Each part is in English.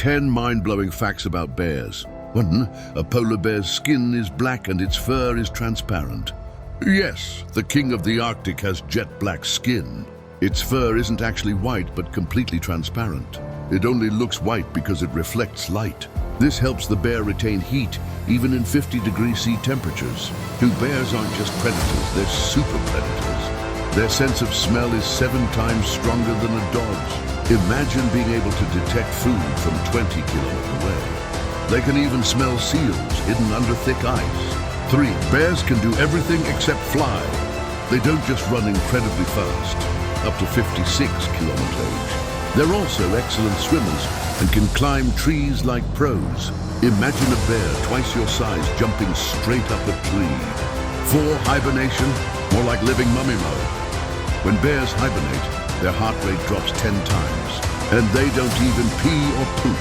10 mind-blowing facts about bears. 1. A polar bear's skin is black and its fur is transparent. Yes, the king of the Arctic has jet black skin. Its fur isn't actually white but completely transparent. It only looks white because it reflects light. This helps the bear retain heat even in 50-degree-C temperatures. 2. Bears aren't just predators, they're super predators. Their sense of smell is 7 times stronger than a dog's. Imagine being able to detect food from 20 kilometers away. They can even smell seals hidden under thick ice. 3. Bears can do everything except fly. They don't just run incredibly fast, up to 56 kilometers. They're also excellent swimmers and can climb trees like pros. Imagine a bear twice your size jumping straight up a tree. 4. Hibernation, more like living mummy mode. When bears hibernate, their heart rate drops 10 times, and they don't even pee or poop.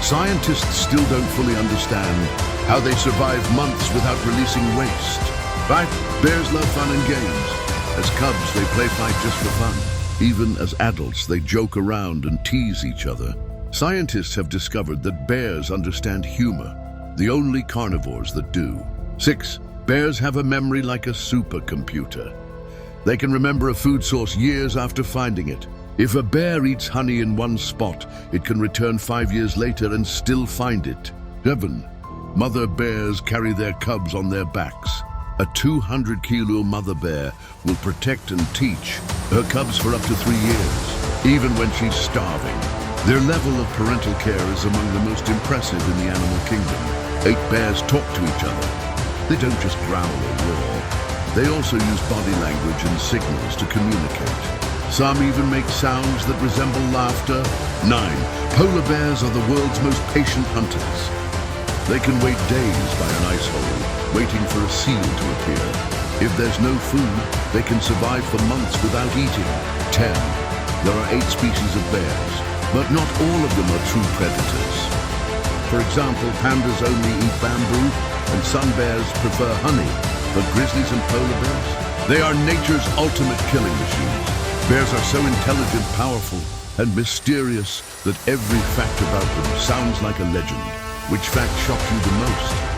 Scientists still don't fully understand how they survive months without releasing waste. 5. Bears love fun and games. As cubs, they play fight just for fun. Even as adults, they joke around and tease each other. Scientists have discovered that bears understand humor, the only carnivores that do. 6. Bears have a memory like a supercomputer. They can remember a food source years after finding it. If a bear eats honey in one spot, it can return 5 years later and still find it. 7. Mother bears carry their cubs on their backs. A 200-kilo mother bear will protect and teach her cubs for up to 3 years, even when she's starving. Their level of parental care is among the most impressive in the animal kingdom. 8. Bears talk to each other. They don't just growl or roar. They also use body language and signals to communicate. Some even make sounds that resemble laughter. 9. Polar bears are the world's most patient hunters. They can wait days by an ice hole, waiting for a seal to appear. If there's no food, they can survive for months without eating. 10. There are 8 species of bears, but not all of them are true predators. For example, pandas only eat bamboo, and some bears prefer honey, but grizzlies and polar bears, they are nature's ultimate killing machines. Bears are so intelligent, powerful, and mysterious that every fact about them sounds like a legend. Which fact shocked you the most?